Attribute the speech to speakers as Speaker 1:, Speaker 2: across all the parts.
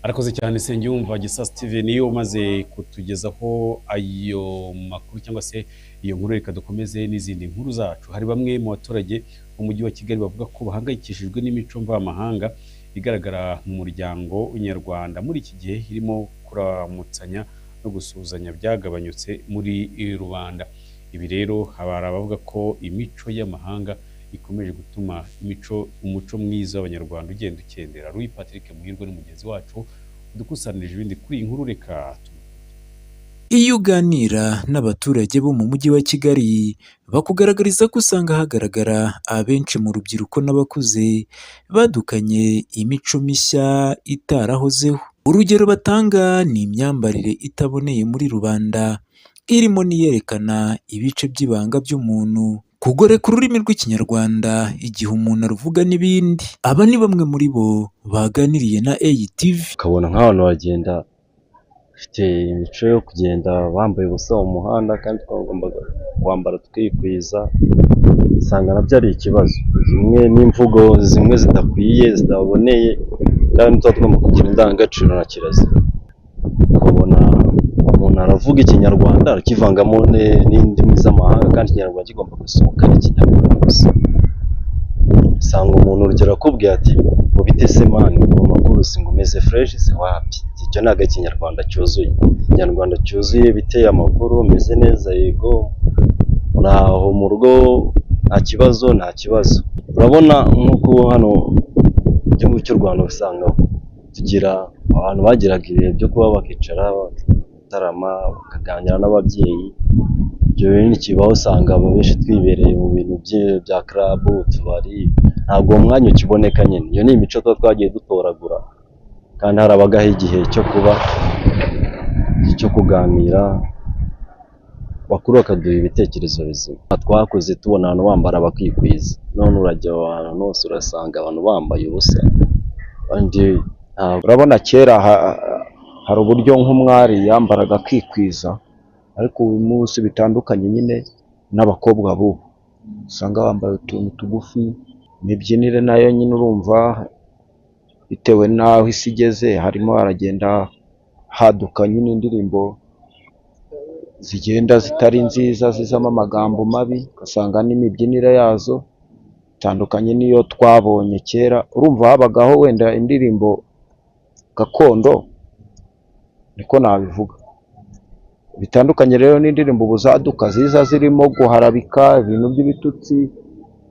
Speaker 1: Arakoze cyane Nsengiyumva Gisasi TV niyo umaze kutugezaho ayo makuru cyangwa se iyo nkuru, reka dukomeze n'izindi nkuru zacu. Hari bamwe mu baturage mu mujyi wa Kigali bavuga ko bahangayikishijwe n'imico mvamahanga igaragara mu muryango nyarwanda muri iki gihe, irimo kuramutsanya no gusuhuzanya byagabanyutse muri rubanda. Ibi rero hari abavuga ko imico y'amahanga ikomeje gutuma umuco mwiza w'abanyarwanda ugenda ukendera. Louis Patrick Muhirwa ni mugenzi wacu udukusanirije ibindi kuri iyi nkuru, reka
Speaker 2: iyo uganira n'abaturage bo mu mujyi wa Kigali bakugaragariza ko usanga hagaragara abenshi mu rubyiruko n'abakuze badukanye imico mishya itarahozeho. Urugero batanga ni imyambarire itaboneye muri rubanda, irimo n'iyerekana ibice by'ibanga by'umuntu, kugoreka ururimi rw'ikinyarwanda igihe umuntu aruvuga n'ibindi. Aba ni bamwe muri bo baganiriye na ATV.
Speaker 3: Ukabona nk'abantu bagenda bafite imico yo kugenda bambaye ubusa mu muhanda, kandi twagombaga kwambara tukikwiza. Usanga nabyo ari ikibazo, zimwe n'imvugo zimwe zidakwiye zitaboneye, kandi tuba tugomba kugira indangagaciro na kirazira. Ukabona umuntu aravuga ikinyarwanda akivangamo n'indimi z'amahanga, kandi ikinyarwanda kigomba gusohoka ari ikinyarwanda gusa. Usanga umuntu urugero akubwira ati ngo bite se mani mu makuru si ngo umeze fresh se wapi, icyo ntabwo ari ikinyarwanda cyuzuye. Ikinyarwanda cyuzuye biteye amakuru, umeze neza, yego uraho mu rugo nta kibazo. Urabona nk'uko hano mu gihugu cy'u Rwanda usanga tugira abantu bagiraga ibihe byo kuba bakicara batarama bakaganira n'ababyeyi. Ibyo bintu kibaho, usanga benshi twibereye mu bintu bya club, utubari, ntabwo uwo mwanya ukiboneka nyine. Iyo ni imico tuba twagiye dutoragura, kandi harabagaho igihe cyo kuganira, bakuru bakaduha ibitekerezo bizima. Twakuze tubona abantu bambara bakikwiza, none urajya ahantu hose urasanga abantu bambaye ubusa.
Speaker 4: Urabona kera hari uburyo nk'umwari yambaraga akikwiza, ariko uyu munsi bitandukanye nyine n'abakobwa bubu, usanga bambaye utuntu tugufi. Imibyinire nayo nyine urumva bitewe n'aho isi igeze, harimo haragenda haduka nyine indirimbo zigenda zitari nziza, zizamo amagambo mabi, ugasanga n'imibyinire yazo itandukanye n'iyo twabonye kera. Urumva habagaho wenda indirimbo gakondo, niko nabivuga, bitandukanye rero n'indirimbo ubu zaduka ziza zirimo guharabika ibintu by'ibitutsi,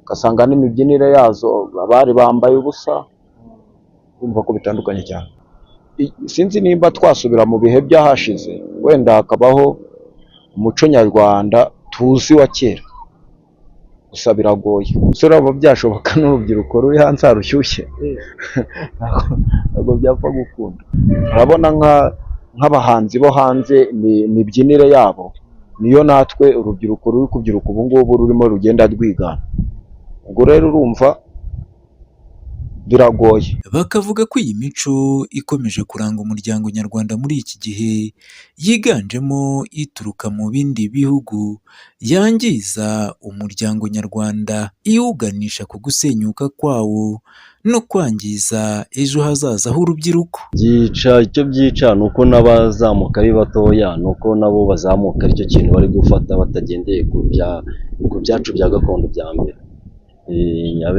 Speaker 4: ugasanga n'imibyinire yazo abari bambaye ubusa. Urumva ko bitandukanye cyane. Sinzi nimba twasubira mu bihe byahashize, wenda hakabaho umuco nyarwanda tuzi wa kera, gusa biragoye. Urumva byashoboka n'urubyiruko ruri hanze harushyushye ntabwo byapfa gukunda. Urabona nk'abahanzi bo hanze, imibyinire yabo niyo natwe urubyiruko ruri kubyiruka ubu ngubu rurimo rugenda rwigana. Ubwo rero urumva biragoye.
Speaker 2: Bakavuga ko iyi mico ikomeje kuranga umuryango nyarwanda muri iki gihe yiganjemo ituruka mu bindi bihugu, yangiza umuryango nyarwanda iwuganisha ku gusenyuka kwawo no kwangiza ejo hazaza h'urubyiruko.
Speaker 3: Icyo byica ni uko n'abazamuka ari batoya, ni uko nabo bazamuka aricyo kintu bari gufata batagendeye ku byacu bya gakondo bya mbere.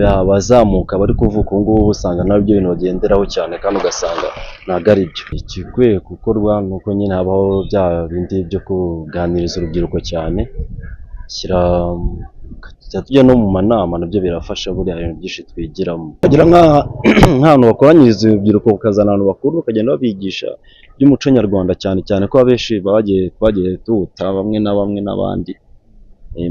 Speaker 3: Abazamuka bari kuvuka ubu ngubu usanga nabyo bintu bagenderaho cyane, kandi ugasanga ntabwo ari byo. Ikikwiye gukorwa ni uko nyine habaho bya bindi byo kuganiriza urubyiruko cyane, tujya no mu manama, nabyo birafasha, buriya ibintu byinshi twigiramo. Bagira nk'ahantu bakoranyiriza urubyiruko, bakazana abantu bakuru bakagenda babigisha by'umuco nyarwanda, cyane cyane ko abenshi bagiye tuwuta bamwe n'abandi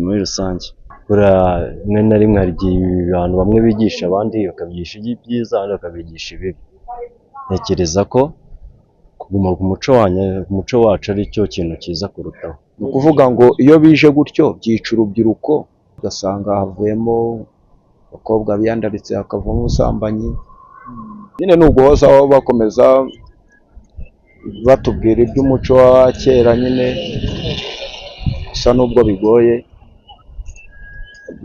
Speaker 3: muri rusange. Rimwe na rimwe hari igihe abantu bamwe bigisha abandi bakabigisha ibyiza, abandi bakabigisha ibibi. Ntekereza ko kuguma ku muco wacu ari cyo kintu cyiza kurutaho.
Speaker 4: Ni ukuvuga ngo iyo bije gutyo byica urubyiruko, ugasanga havuyemo abakobwa biyandaritse, hakavamo ubusambanyi. Nyine ni uguhozaho bakomeza batubwira iby'umuco wa kera, nyine gusa n'ubwo bigoye,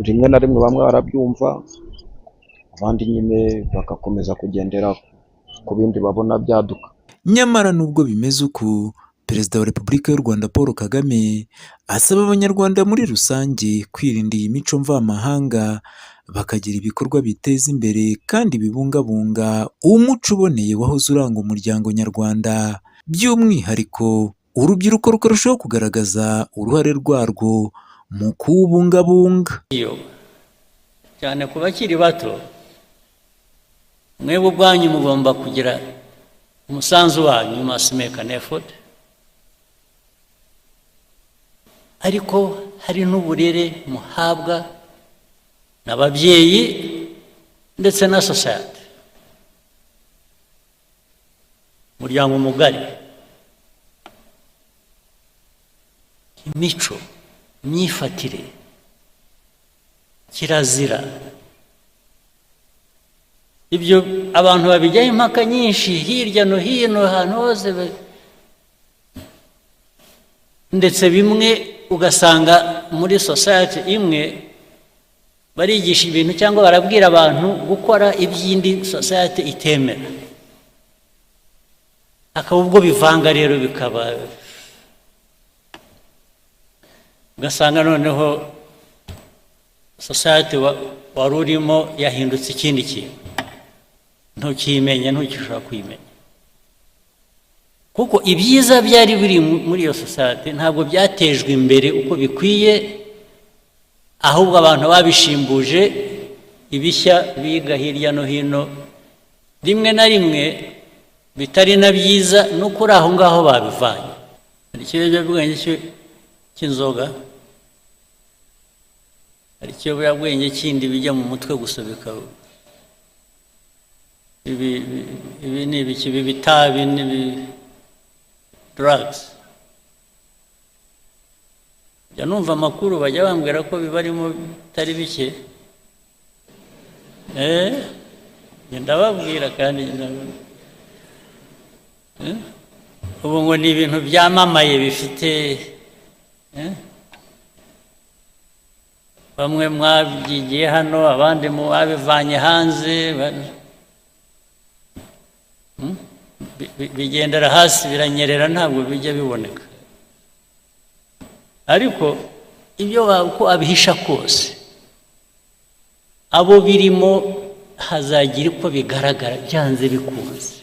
Speaker 4: rimwe na rimwe bamwe barabyumva, abandi nyine bagakomeza kugendera ku bindi babona byaduka.
Speaker 2: Nyamara nubwo bimeze uko, Perezida wa Repubulika y'u Rwanda Paul Kagame asaba Abanyarwanda muri rusange kwirinda iyi mico mvamahanga, bakagira ibikorwa biteza imbere kandi bibungabunga umuco uboneye wahoze uranga umuryango nyarwanda. By'umwihariko urubyiruko rukarushaho kugaragaza uruhare rwarwo mu kuwubungabunga.
Speaker 5: Cyane ku bakiri bato, mwebwe ubwanyu mugomba kugira umusanzu wanyu, you must make an effort. Ariko hari n'uburere muhabwa n'ababyeyi ndetse na society, umuryango mugari. Imico, imyifatire, kirazira, ibyo abantu babijyaho impaka nyinshi hirya no hino ahantu hose, ndetse bimwe ugasanga muri society imwe barigisha ibintu cyangwa barabwira abantu gukora iby'indi society itemera, akaba ubwo bivanga rero, bikaba ugasanga noneho society wari urimo yahindutse ikindi kintu, ntukimenye, ntukishobora kwimenya, kuko ibyiza byari biri muri iyo society ntabwo byatejwe imbere uko bikwiye, ahubwo abantu babishimbuje ibishya biga hirya no hino, rimwe na rimwe bitari na byiza, nuko uri aho ngaho babivanye. Hari ikiyobyabwenge cy'inzoga, hari ikiyobyabwenge kindi bijya mu mutwe gusa bikaba ibi ni ibiki, ibi bitabi n'ibi drugs. Njya numva amakuru bajya bambwira ko bibarimo bitari bike, ndababwira kandi ubu ngo ni ibintu byamamaye bifite, bamwe mwabyigiye hano, abandi mwabivanye hanze, bigendera hasi biranyerera, ntabwo bijya biboneka. Ariko ibyo uko abihisha kose, abo birimo hazagira uko bigaragara byanze bikunze.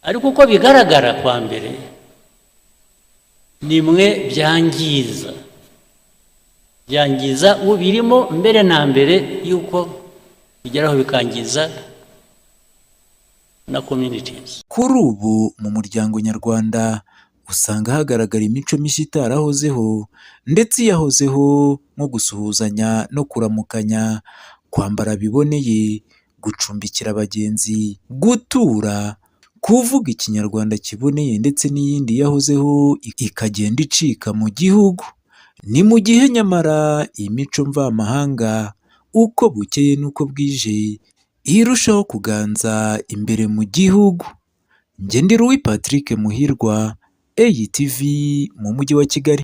Speaker 5: Ariko uko bigaragara kwa mbere, nimwe byangiza ubirimo mbere na mbere yuko bigeraho bikangiza na communities.
Speaker 2: Kuri ubu mu muryango nyarwanda usanga hagaragara imico mishya itarahozeho, ndetse yahozeho nko gusuhuzanya no kuramukanya, kwambara biboneye, gucumbikira abagenzi, gutura, kuvuga ikinyarwanda kiboneye, ndetse n'iyindi yahozeho ikagenda icika mu gihugu. Ni mu gihe nyamara imico mvamahanga uko bukeye n'uko bwije irushaho kuganza imbere mu gihugu. Njye ndi Louis Patrick Muhirwa, ATV mu mujyi wa Kigali.